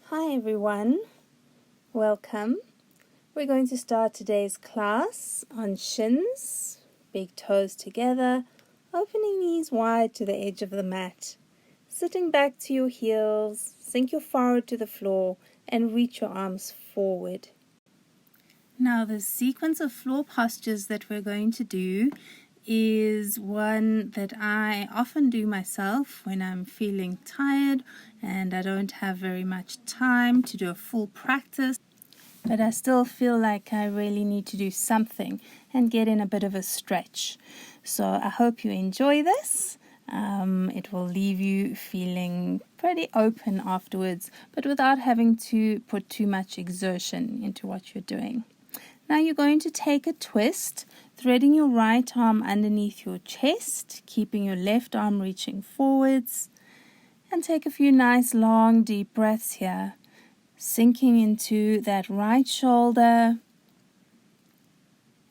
Hi everyone, welcome. We're going to start today's class on shins, big toes together, opening knees wide to the edge of the mat, sitting back to your heels, sink your forehead to the floor and reach your arms forward. Now the sequence of floor postures that we're going to do is one that I often do myself when I'm feeling tired and I don't have very much time to do a full practice, but I still feel like I really need to do something and get in a bit of a stretch. So I hope you enjoy this. It will leave you feeling pretty open afterwards, but without having to put too much exertion into what you're doing. Now you're going to take a twist, threading your right arm underneath your chest, keeping your left arm reaching forwards, and take a few nice long deep breaths here, sinking into that right shoulder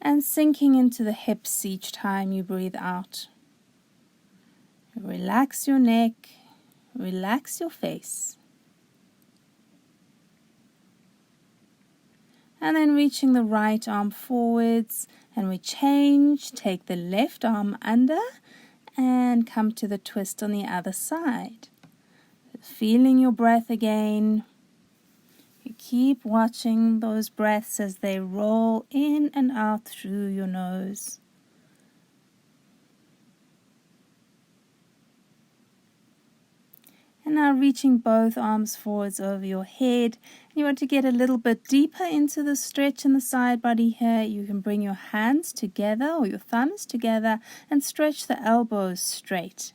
and sinking into the hips each time you breathe out. Relax your neck, relax your face. And then reaching the right arm forwards, and we change, take the left arm under and come to the twist on the other side. Feeling your breath again. You keep watching those breaths as they roll in and out through your nose. And now reaching both arms forwards over your head. You want to get a little bit deeper into the stretch in the side body here. You can bring your hands together or your thumbs together and stretch the elbows straight.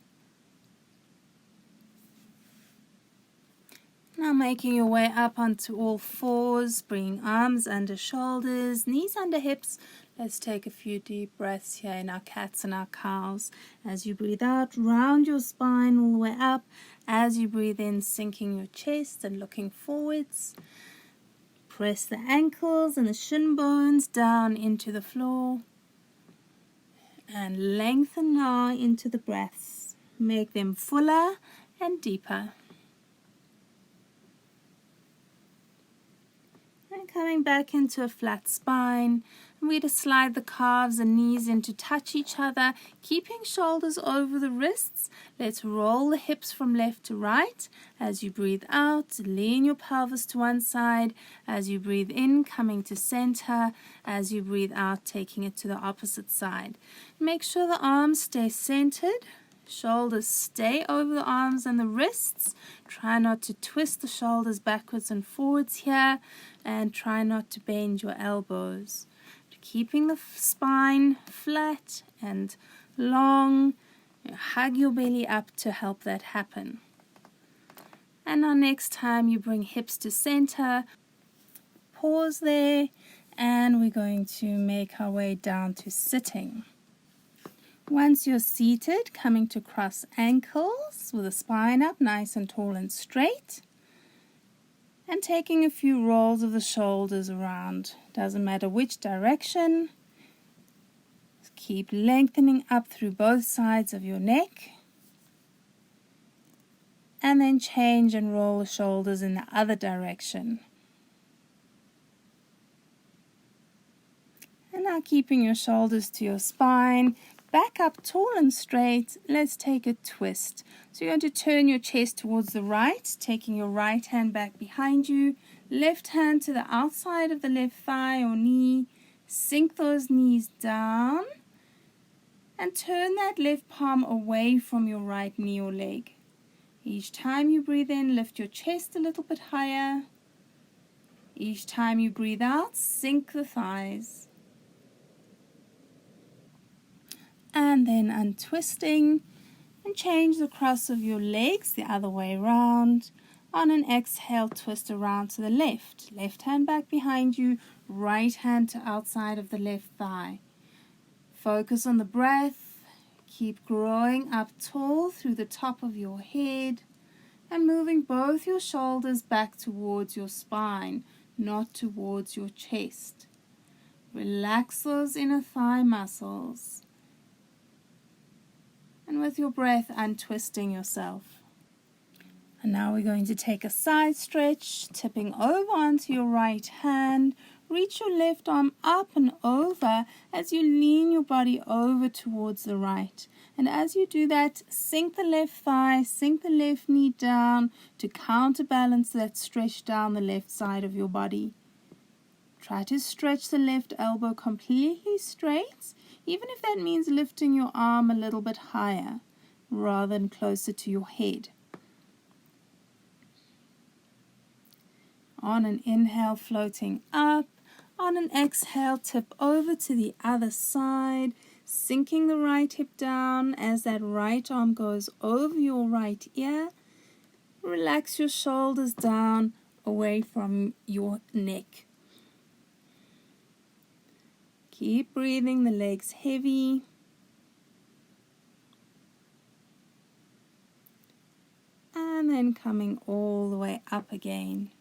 Now making your way up onto all fours, bringing arms under shoulders, knees under hips. Let's take a few deep breaths here in our cats and our cows. As you breathe out, round your spine all the way up. As you breathe in, sinking your chest and looking forwards. Press the ankles and the shin bones down into the floor. And lengthen now into the breaths. Make them fuller and deeper. And coming back into a flat spine, and we're going to slide the calves and knees in to touch each other, keeping shoulders over the wrists. Let's roll the hips from left to right. As you breathe out, lean your pelvis to one side. As you breathe in, coming to center. As you breathe out, taking it to the opposite side. Make sure the arms stay centered. Shoulders stay over the arms and the wrists. Try not to twist the shoulders backwards and forwards here, and try not to bend your elbows. Keeping the spine flat and long. Hug your belly up to help that happen. And now next time you bring hips to center, pause there, and we're going to make our way down to sitting. Once you're seated, coming to cross ankles with the spine up nice and tall and straight, and taking a few rolls of the shoulders around. Doesn't matter which direction. Just keep lengthening up through both sides of your neck, and then change and roll the shoulders in the other direction. And now keeping your shoulders to your spine, back up tall and straight. Let's take a twist. So you're going to turn your chest towards the right, taking your right hand back behind you, left hand to the outside of the left thigh or knee. Sink those knees down and turn that left palm away from your right knee or leg. Each time you breathe in, lift your chest a little bit higher. Each time you breathe out, sink the thighs. And then untwisting, and change the cross of your legs the other way around. On an exhale, twist around to the left. Left hand back behind you, right hand to outside of the left thigh. Focus on the breath. Keep growing up tall through the top of your head and moving both your shoulders back towards your spine, not towards your chest. Relax those inner thigh muscles. And with your breath, untwisting yourself. And now we're going to take a side stretch, tipping over onto your right hand. Reach your left arm up and over as you lean your body over towards the right. And as you do that, sink the left thigh, sink the left knee down to counterbalance that stretch down the left side of your body. Try to stretch the left elbow completely straight, even if that means lifting your arm a little bit higher rather than closer to your head. On an inhale, floating up. On an exhale, tip over to the other side, sinking the right hip down as that right arm goes over your right ear. Relax your shoulders down away from your neck. Keep breathing, the legs heavy. And then coming all the way up again.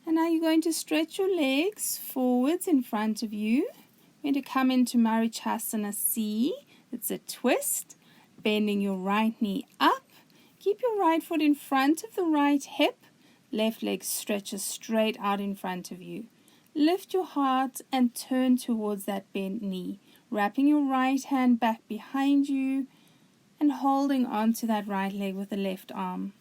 And now you're going to stretch your legs forwards in front of you. You're going to come into Matsyendrasana C. It's a twist, bending your right knee up. Keep your right foot in front of the right hip. Left leg stretches straight out in front of you. Lift your heart and turn towards that bent knee, wrapping your right hand back behind you and holding onto that right leg with the left arm.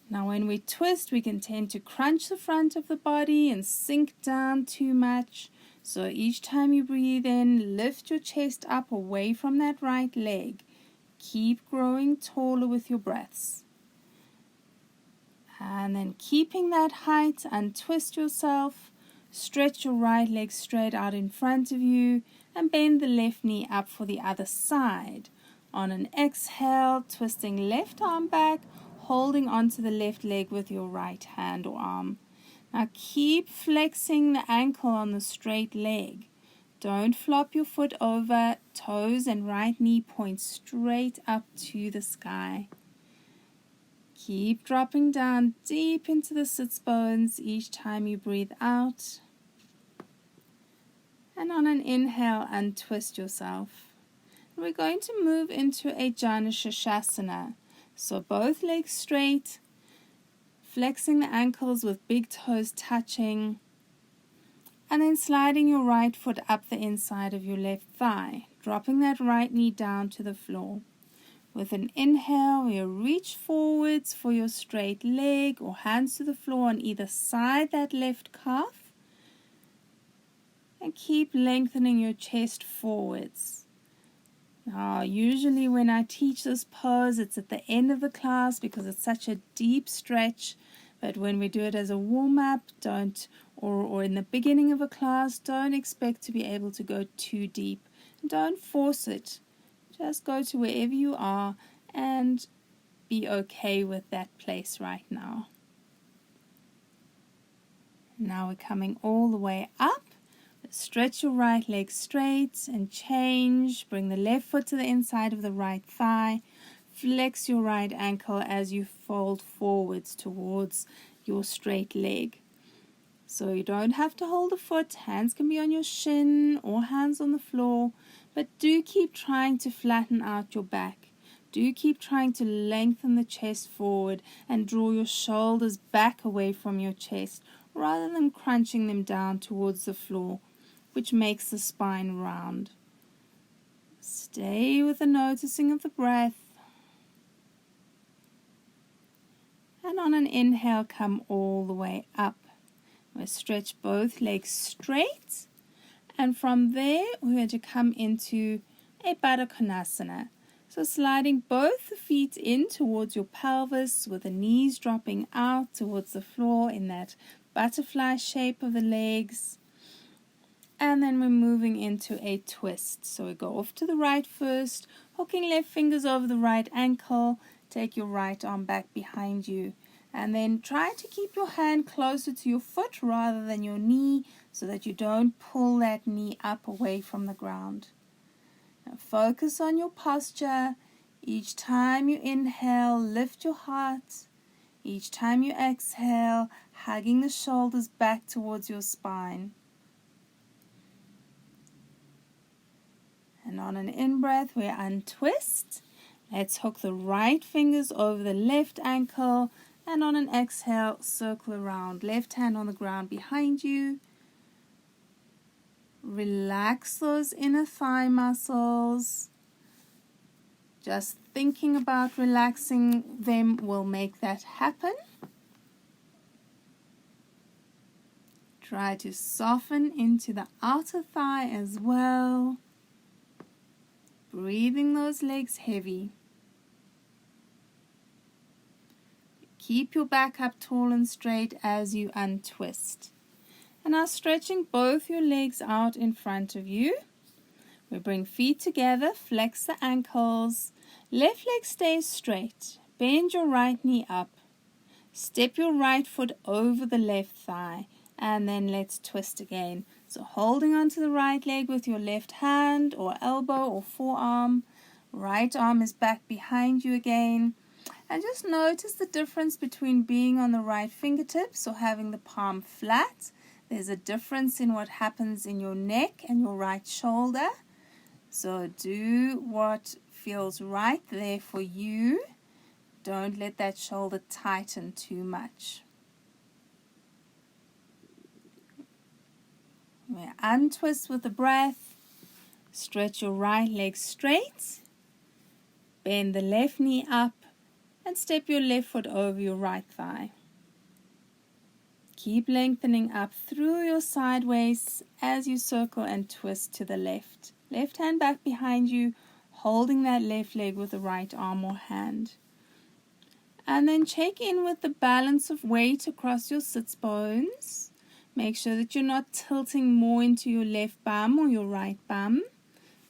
Now when we twist, we can tend to crunch the front of the body and sink down too much. So each time you breathe in, lift your chest up away from that right leg. Keep growing taller with your breaths. And then keeping that height, untwist yourself. Stretch your right leg straight out in front of you and bend the left knee up for the other side. On an exhale, twisting left arm back, holding onto the left leg with your right hand or arm. Now keep flexing the ankle on the straight leg. Don't flop your foot over, toes and right knee point straight up to the sky. Keep dropping down deep into the sits bones each time you breathe out. And on an inhale, untwist yourself. We're going to move into a Janashasana. So both legs straight, flexing the ankles with big toes touching, and then sliding your right foot up the inside of your left thigh, dropping that right knee down to the floor. With an inhale, you reach forwards for your straight leg or hands to the floor on either side that left calf, and keep lengthening your chest forwards. Now, usually when I teach this pose, it's at the end of the class because it's such a deep stretch. But when we do it as a warm-up, or in the beginning of a class, don't expect to be able to go too deep. Don't force it. Just go to wherever you are and be okay with that place right now. Now we're coming all the way up. Stretch your right leg straight and change. Bring the left foot to the inside of the right thigh. Flex your right ankle as you fold forwards towards your straight leg. So you don't have to hold the foot. Hands can be on your shin or hands on the floor. But do keep trying to flatten out your back. Do keep trying to lengthen the chest forward and draw your shoulders back away from your chest rather than crunching them down towards the floor, which makes the spine round. Stay with the noticing of the breath. And on an inhale, come all the way up. We'll stretch both legs straight. And from there, we're going to come into a Baddha Konasana. So sliding both the feet in towards your pelvis with the knees dropping out towards the floor in that butterfly shape of the legs. And then we're moving into a twist. So we go off to the right first, hooking left fingers over the right ankle. Take your right arm back behind you. And then try to keep your hand closer to your foot rather than your knee so that you don't pull that knee up away from the ground. Now focus on your posture. Each time you inhale, lift your heart. Each time you exhale, hugging the shoulders back towards your spine. And on an in-breath, we untwist Let's hook the right fingers over the left ankle, and on an exhale, circle around. Left hand on the ground behind you. Relax those inner thigh muscles. Just thinking about relaxing them will make that happen. Try to soften into the outer thigh as well. Breathing those legs heavy. Keep your back up tall and straight as you untwist. And now stretching both your legs out in front of you. We bring feet together, flex the ankles. Left leg stays straight. Bend your right knee up. Step your right foot over the left thigh. And then let's twist again. So holding onto the right leg with your left hand or elbow or forearm. Right arm is back behind you again. And just notice the difference between being on the right fingertips or having the palm flat. There's a difference in what happens in your neck and your right shoulder. So do what feels right there for you. Don't let that shoulder tighten too much. We untwist with the breath. Stretch your right leg straight. Bend the left knee up and step your left foot over your right thigh. Keep lengthening up through your sideways as you circle and twist to the left. Left hand back behind you, holding that left leg with the right arm or hand. And then check in with the balance of weight across your sits bones. Make sure that you're not tilting more into your left bum or your right bum.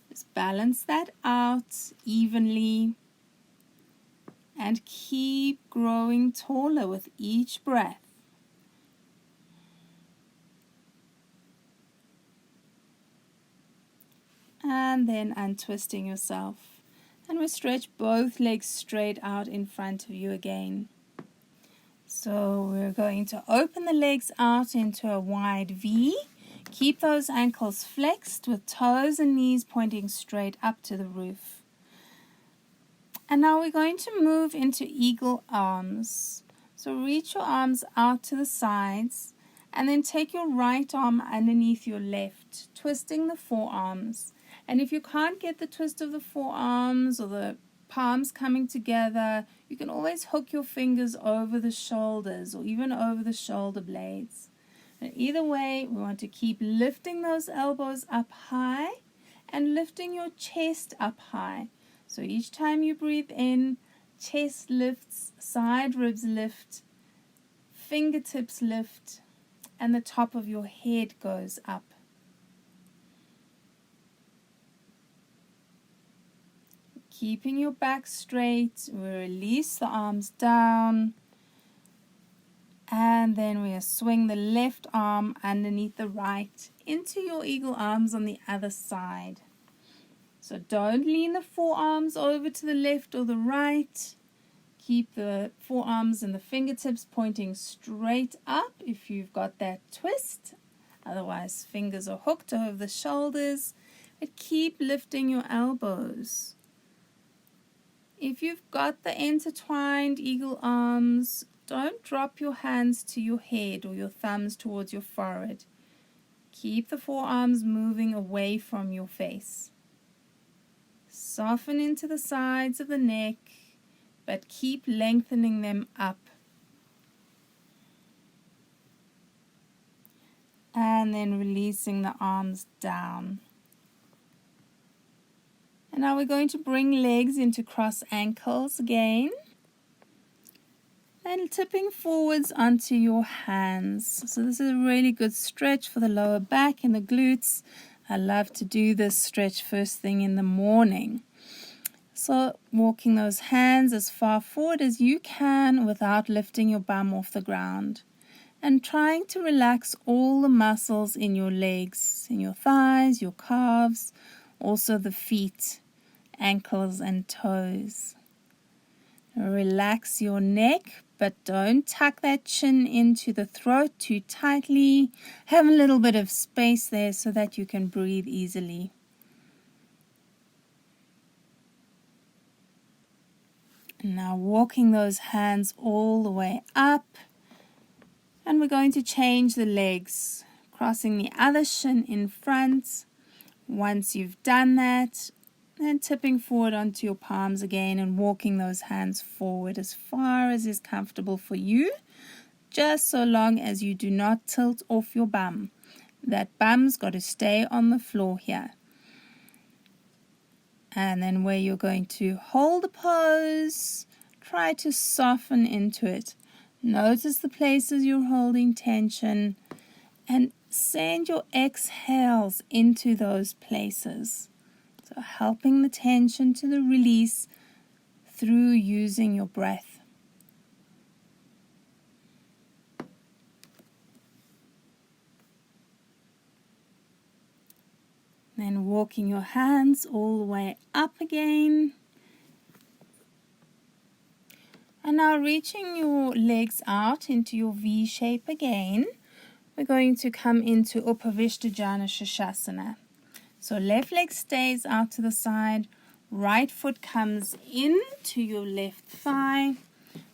Just balance that out evenly. And keep growing taller with each breath. And then untwisting yourself. And we stretch both legs straight out in front of you again. So we're going to open the legs out into a wide V. Keep those ankles flexed with toes and knees pointing straight up to the roof. And now we're going to move into eagle arms. So reach your arms out to the sides and then take your right arm underneath your left, twisting the forearms. And if you can't get the twist of the forearms or the palms coming together, you can always hook your fingers over the shoulders or even over the shoulder blades. And either way, we want to keep lifting those elbows up high and lifting your chest up high. So each time you breathe in, chest lifts, side ribs lift, fingertips lift, and the top of your head goes up. Keeping your back straight, we release the arms down. And then we swing the left arm underneath the right into your eagle arms on the other side. So don't lean the forearms over to the left or the right. Keep the forearms and the fingertips pointing straight up if you've got that twist. Otherwise, fingers are hooked over the shoulders. But keep lifting your elbows. If you've got the intertwined eagle arms, don't drop your hands to your head or your thumbs towards your forehead. Keep the forearms moving away from your face. Soften into the sides of the neck, but keep lengthening them up. And then releasing the arms down. And now we're going to bring legs into cross ankles again. And tipping forwards onto your hands. So this is a really good stretch for the lower back and the glutes. I love to do this stretch first thing in the morning. So walking those hands as far forward as you can without lifting your bum off the ground. And trying to relax all the muscles in your legs, in your thighs, your calves, also the feet, ankles and toes. Relax your neck, but don't tuck that chin into the throat too tightly. Have a little bit of space there so that you can breathe easily. Now walking those hands all the way up. And we're going to change the legs, crossing the other shin in front. Once you've done that, then tipping forward onto your palms again and walking those hands forward as far as is comfortable for you, just so long as you do not tilt off your bum. That bum's got to stay on the floor here. And then where you're going to hold the pose, try to soften into it. Notice the places you're holding tension and send your exhales into those places. So helping the tension to the release through using your breath. Then walking your hands all the way up again. And now reaching your legs out into your V shape again, we're going to come into Upavishtajana Shashasana. So left leg stays out to the side, right foot comes into your left thigh,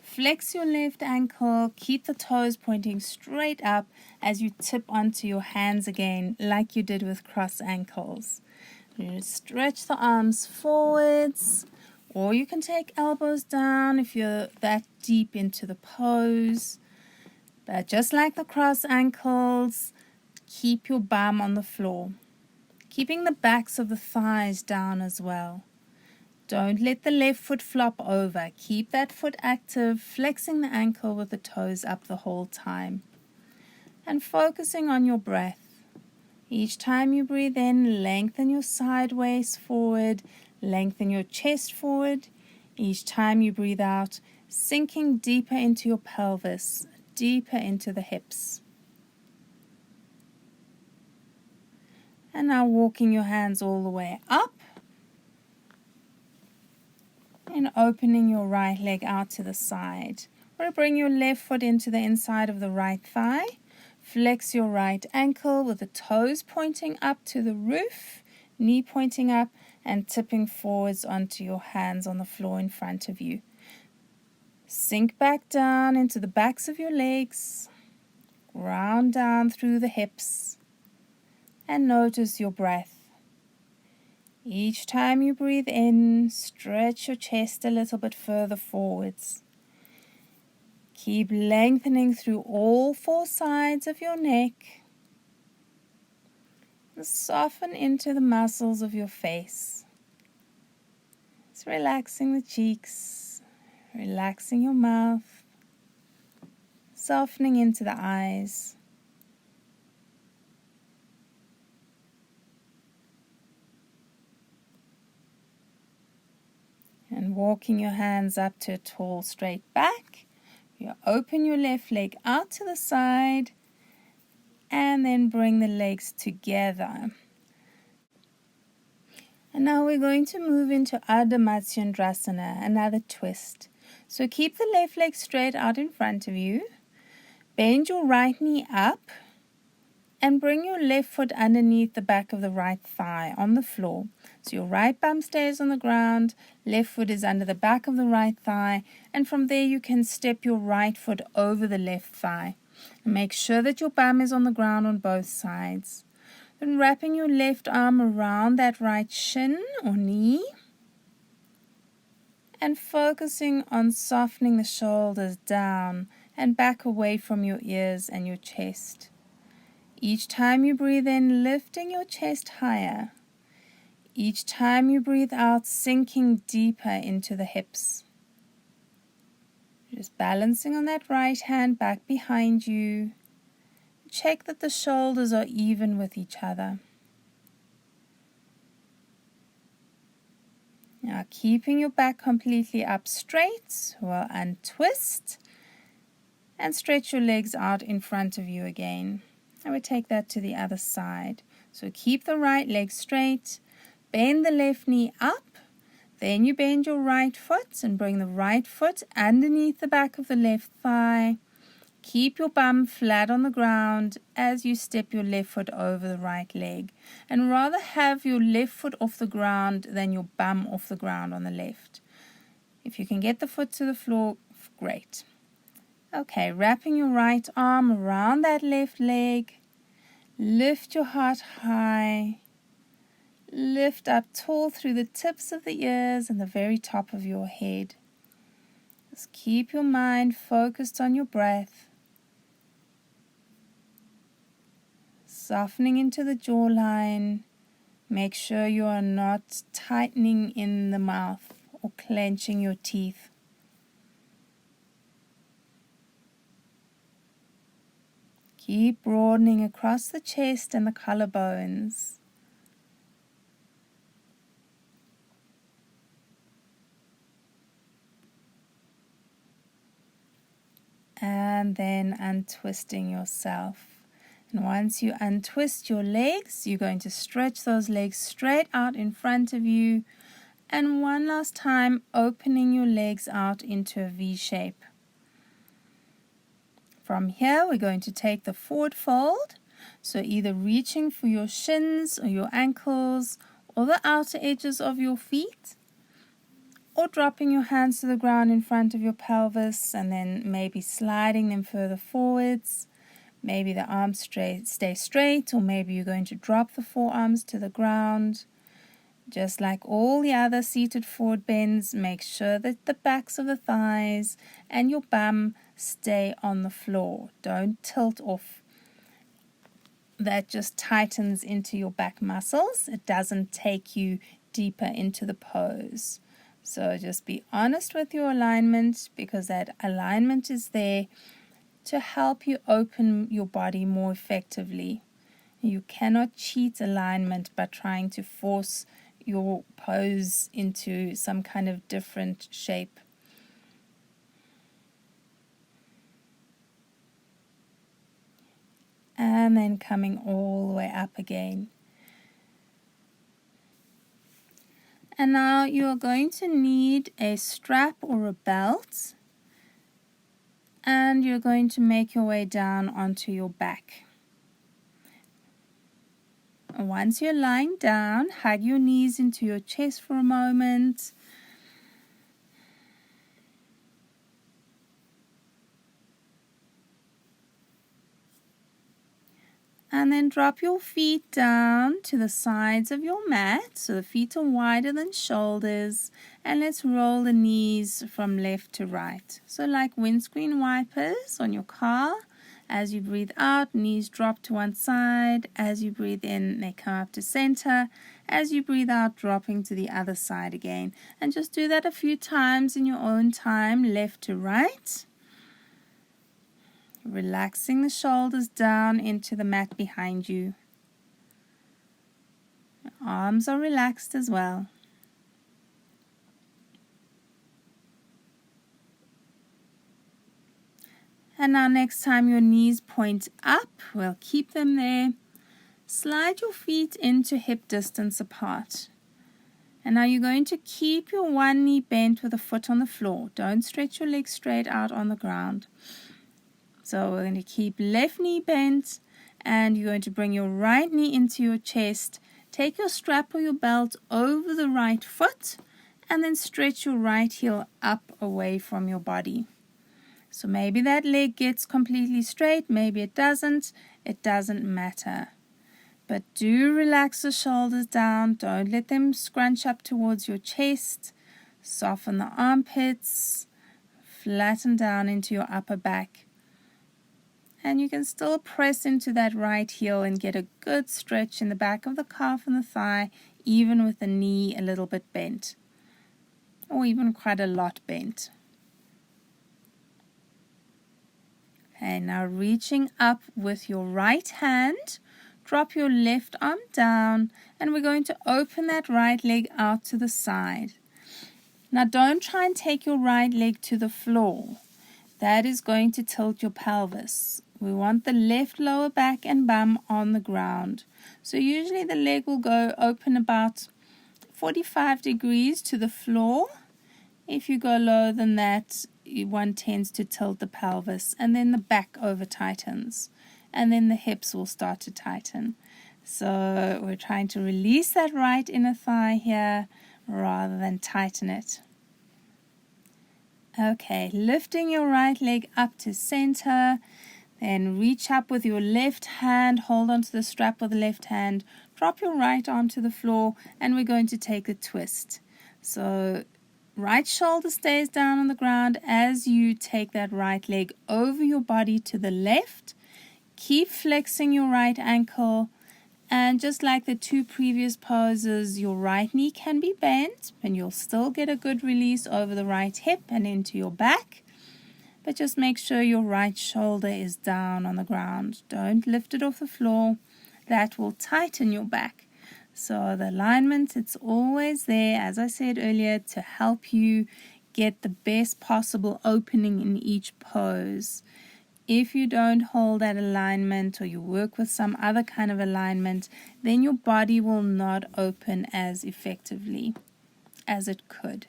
flex your left ankle, keep the toes pointing straight up as you tip onto your hands again like you did with cross ankles. You stretch the arms forwards. Or you can take elbows down if you're that deep into the pose. But just like the cross ankles, keep your bum on the floor. Keeping the backs of the thighs down as well. Don't let the left foot flop over. Keep that foot active, flexing the ankle with the toes up the whole time. And focusing on your breath. Each time you breathe in, lengthen your sideways forward. Lengthen your chest forward. Each time you breathe out, sinking deeper into your pelvis, deeper into the hips. And now walking your hands all the way up. And opening your right leg out to the side. We'll bring your left foot into the inside of the right thigh. Flex your right ankle with the toes pointing up to the roof, knee pointing up, and tipping forwards onto your hands on the floor in front of you. Sink back down into the backs of your legs, ground down through the hips, and notice your breath. Each time you breathe in, stretch your chest a little bit further forwards. Keep lengthening through all four sides of your neck. Soften into the muscles of your face. It's relaxing the cheeks, relaxing your mouth, softening into the eyes. And walking your hands up to a tall straight back. You open your left leg out to the side. And then bring the legs together. And now we're going to move into Ardha Matsyendrasana, another twist. So keep the left leg straight out in front of you. Bend your right knee up and bring your left foot underneath the back of the right thigh on the floor. So your right bum stays on the ground, left foot is under the back of the right thigh, and from there you can step your right foot over the left thigh. And make sure that your bum is on the ground on both sides. Then wrapping your left arm around that right shin or knee. And focusing on softening the shoulders down and back away from your ears and your chest. Each time you breathe in, lifting your chest higher. Each time you breathe out, sinking deeper into the hips. Just balancing on that right hand back behind you. Check that the shoulders are even with each other. Now keeping your back completely up straight, we'll untwist and stretch your legs out in front of you again. And we'll take that to the other side. So keep the right leg straight, bend the left knee up, then you bend your right foot and bring the right foot underneath the back of the left thigh. Keep your bum flat on the ground as you step your left foot over the right leg. And rather have your left foot off the ground than your bum off the ground on the left. If you can get the foot to the floor, great. Okay, wrapping your right arm around that left leg. Lift your heart high. Lift up tall through the tips of the ears and the very top of your head. Just keep your mind focused on your breath. Softening into the jawline. Make sure you are not tightening in the mouth or clenching your teeth. Keep broadening across the chest and the collarbones. And then untwisting yourself. And once you untwist your legs, you're going to stretch those legs straight out in front of you. And one last time, opening your legs out into a V shape. From here, we're going to take the forward fold. So either reaching for your shins or your ankles or the outer edges of your feet, or dropping your hands to the ground in front of your pelvis and then maybe sliding them further forwards. Maybe the arms stay straight, or maybe you're going to drop the forearms to the ground. Just like all the other seated forward bends, make sure that the backs of the thighs and your bum stay on the floor. Don't tilt off. That just tightens into your back muscles. It doesn't take you deeper into the pose. So just be honest with your alignment, because that alignment is there to help you open your body more effectively. You cannot cheat alignment by trying to force your pose into some kind of different shape. And then coming all the way up again. And now you're going to need a strap or a belt, and you're going to make your way down onto your back. Once you're lying down, hug your knees into your chest for a moment. And then drop your feet down to the sides of your mat, so the feet are wider than shoulders. And let's roll the knees from left to right. So like windscreen wipers on your car. As you breathe out, knees drop to one side. As you breathe in, they come up to center. As you breathe out, dropping to the other side again. And just do that a few times in your own time, left to right. Relaxing the shoulders down into the mat behind you. Your arms are relaxed as well. And now next time your knees point up, we'll keep them there. Slide your feet into hip distance apart. And now you're going to keep your one knee bent with a foot on the floor. Don't stretch your legs straight out on the ground. So we're going to keep left knee bent, and you're going to bring your right knee into your chest. Take your strap or your belt over the right foot, and then stretch your right heel up away from your body. So maybe that leg gets completely straight, maybe it doesn't matter. But do relax the shoulders down, don't let them scrunch up towards your chest. Soften the armpits, flatten down into your upper back. And you can still press into that right heel and get a good stretch in the back of the calf and the thigh, even with the knee a little bit bent, or even quite a lot bent. Okay, now reaching up with your right hand, drop your left arm down, and we're going to open that right leg out to the side. Now don't try and take your right leg to the floor. That is going to tilt your pelvis. We want the left lower back and bum on the ground. So usually the leg will go open about 45 degrees to the floor. If you go lower than that, one tends to tilt the pelvis, and then the back over tightens, and then the hips will start to tighten. So we're trying to release that right inner thigh here rather than tighten it. Okay, lifting your right leg up to center. Then reach up with your left hand, hold onto the strap with the left hand, drop your right arm to the floor, and we're going to take a twist. So right shoulder stays down on the ground as you take that right leg over your body to the left. Keep flexing your right ankle, and just like the two previous poses, your right knee can be bent, and you'll still get a good release over the right hip and into your back. But just make sure your right shoulder is down on the ground. Don't lift it off the floor. That will tighten your back. So the alignment, it's always there, as I said earlier, to help you get the best possible opening in each pose. If you don't hold that alignment or you work with some other kind of alignment, then your body will not open as effectively as it could.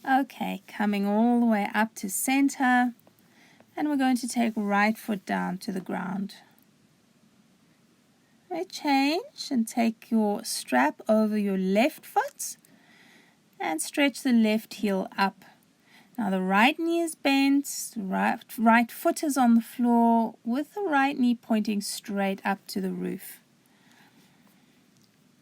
Okay, coming all the way up to center, and we're going to take right foot down to the ground. Change and take your strap over your left foot and stretch the left heel up. Now the right knee is bent, right foot is on the floor with the right knee pointing straight up to the roof.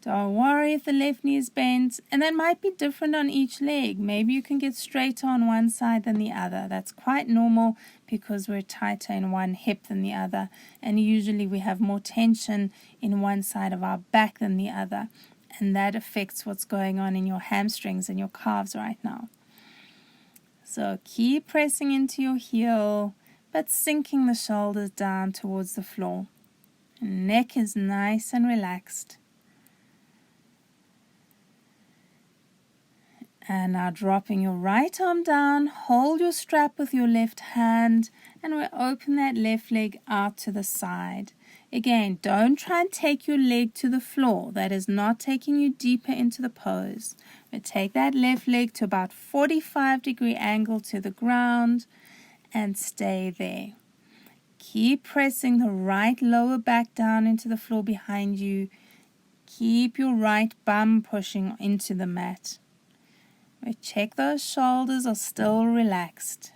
Don't worry if the left knee is bent, and that might be different on each leg. Maybe you can get straighter on one side than the other. That's quite normal because we're tighter in one hip than the other, and usually we have more tension in one side of our back than the other, and that affects what's going on in your hamstrings and your calves right now. So keep pressing into your heel, but sinking the shoulders down towards the floor. Neck is nice and relaxed. And now dropping your right arm down, hold your strap with your left hand, and we'll open that left leg out to the side. Again, don't try and take your leg to the floor. That is not taking you deeper into the pose. We'll take that left leg to about 45-degree angle to the ground and stay there. Keep pressing the right lower back down into the floor behind you. Keep your right bum pushing into the mat. Check those shoulders are still relaxed.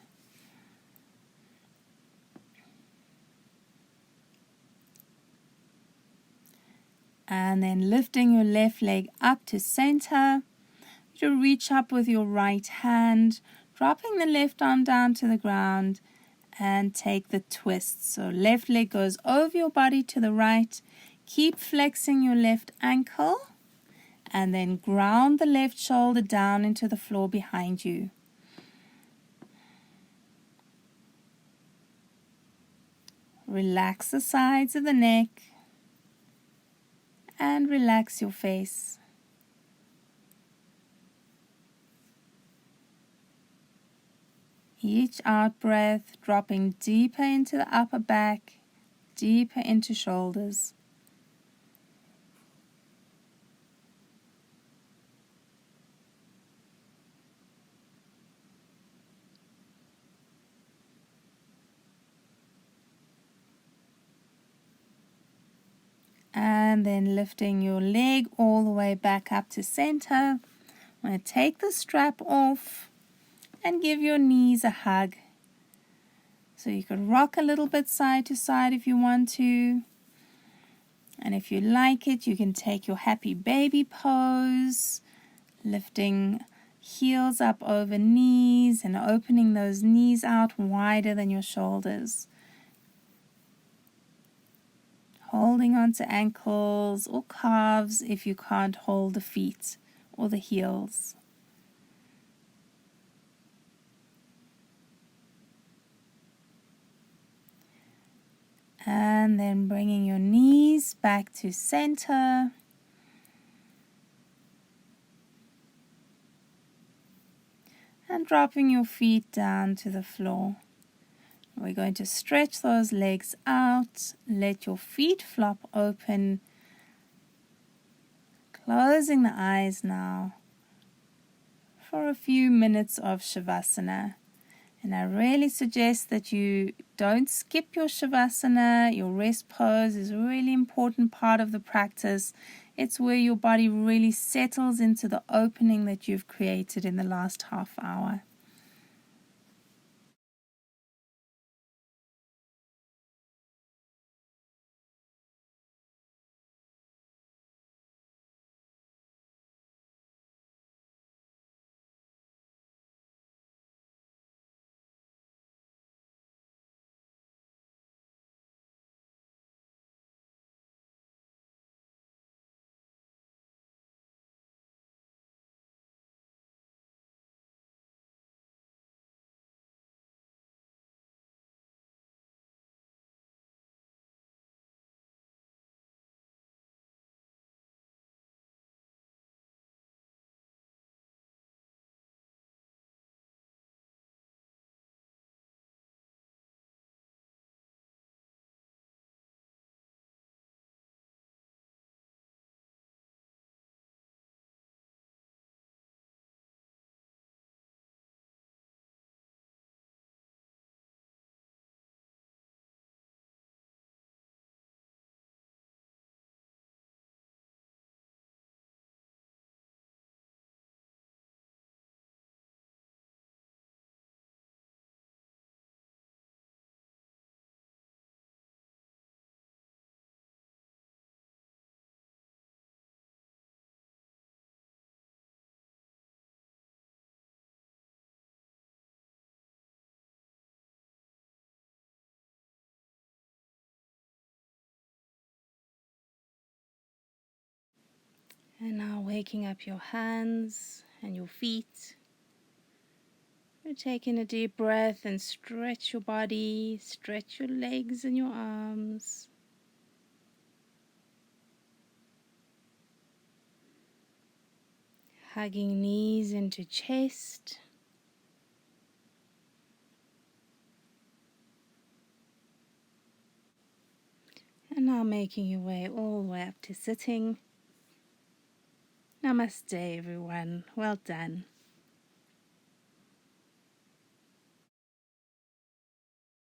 And then lifting your left leg up to center. You reach up with your right hand, dropping the left arm down to the ground and take the twist. So left leg goes over your body to the right. Keep flexing your left ankle. And then ground the left shoulder down into the floor behind you. Relax the sides of the neck and relax your face. Each out breath dropping deeper into the upper back, deeper into shoulders. And then lifting your leg all the way back up to center. I'm going to take the strap off and give your knees a hug. So you can rock a little bit side to side if you want to. And if you like it, you can take your happy baby pose, lifting heels up over knees and opening those knees out wider than your shoulders. Holding onto ankles or calves if you can't hold the feet or the heels. And then bringing your knees back to center. And dropping your feet down to the floor. We're going to stretch those legs out, let your feet flop open, closing the eyes now for a few minutes of Shavasana. And I really suggest that you don't skip your Shavasana. Your rest pose is a really important part of the practice. It's where your body really settles into the opening that you've created in the last half hour. And now waking up your hands and your feet. You're taking a deep breath and stretch your body, stretch your legs and your arms. Hugging knees into chest. And now making your way all the way up to sitting. Namaste everyone. Well done.